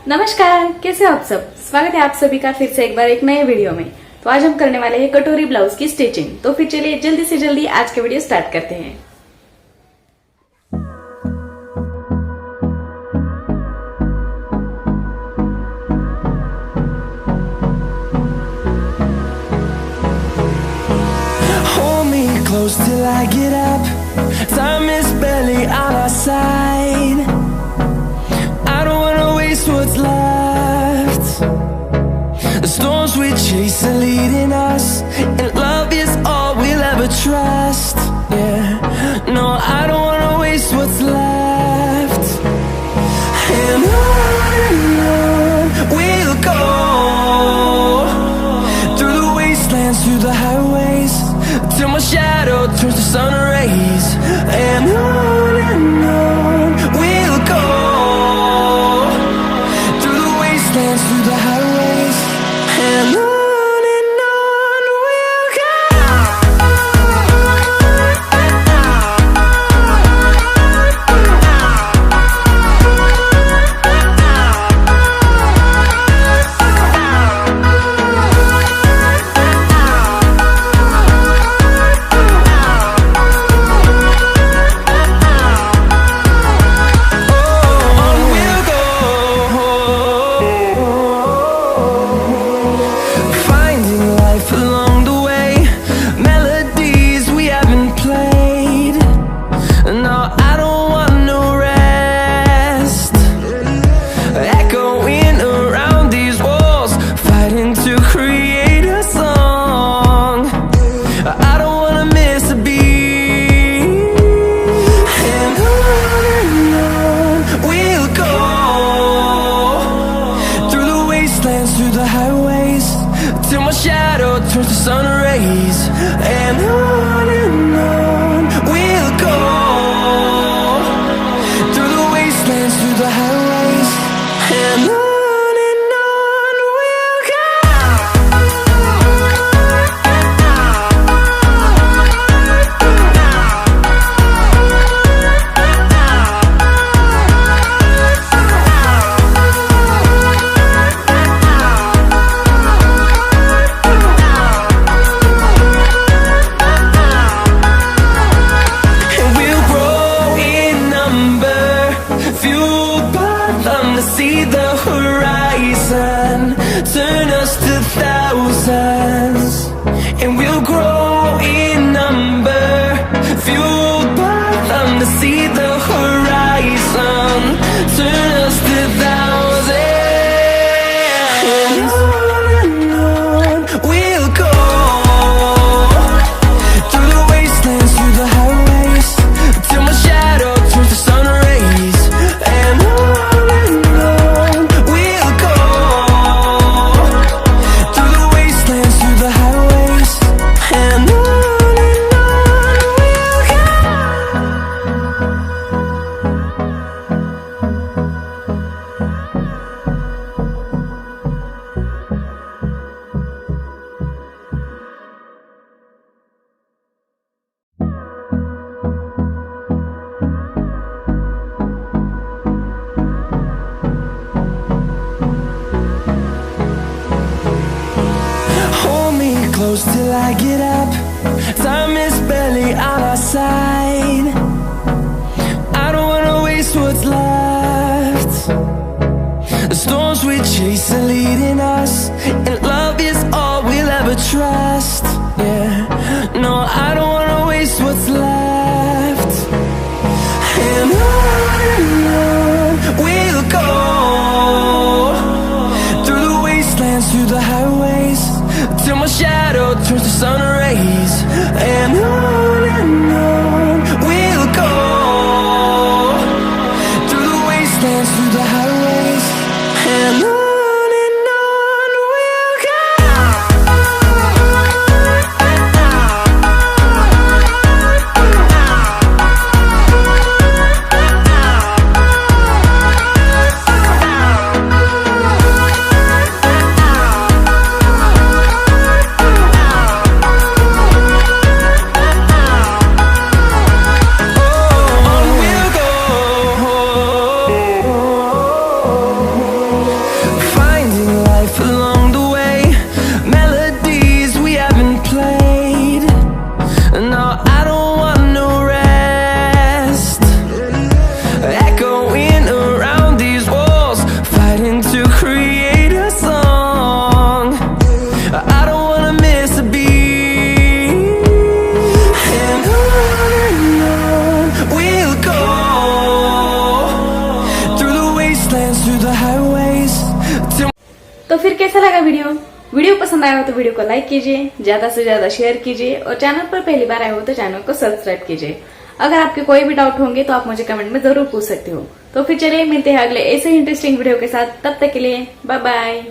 नमस्कार, कैसे हो आप सब। स्वागत है आप सभी का फिर से एक बार एक नए वीडियो में। तो आज हम करने वाले हैं कटोरी ब्लाउज की स्टिचिंग। तो फिर चलिए जल्दी से जल्दी आज का वीडियो स्टार्ट करते हैं। Hold me close till I get up. Time is barely on our side. I don't wanna waste what's left. The storms we chase are leading us, and love is all we'll ever trust. Yeah, no, I don't wanna waste what's left. And on we'll go, through the wastelands, through the highways, till my shadow turns to sun rays. And on we'll go, through the wastelands, through the highways, and on we'll go. Through the highways, till my shadow turns to sun rays. And on we'll go, through the wastelands, through the highways, and on we'll go. See the horizon, turn us to thousands, and we'll grow in number, fueled by them to see the horizon, turn us to thousands, and on we'll go, through the wastelands, through the highways, till my shadow turns to sun rays. And close till I get up. Time is barely on our side. I don't wanna waste what's left. The storms we chase are leading us, and love is all we'll ever trust. Yeah, no, I don't wanna waste what's left. And on we'll go, through the wastelands, through the highways, till my shadow turns to sun rays. And on we'll go, through the wastelands, through the highways, and on we'll go. तो फिर कैसा लगा video पसंद आया हो तो video को like कीजिए, ज्यादा से ज्यादा शेयर कीजिए और चैनल पर पहली बार आए हो तो चैनल को सब्सक्राइब कीजिए। अगर आपके कोई भी डाउट होंगे तो आप मुझे कमेंट में जरूर पूछ सकते हो। तो फिर चलिए मिलते हैं अगले ऐसे ही इंटरेस्टिंग वीडियो के साथ, तब तक के लिए बाय बाय।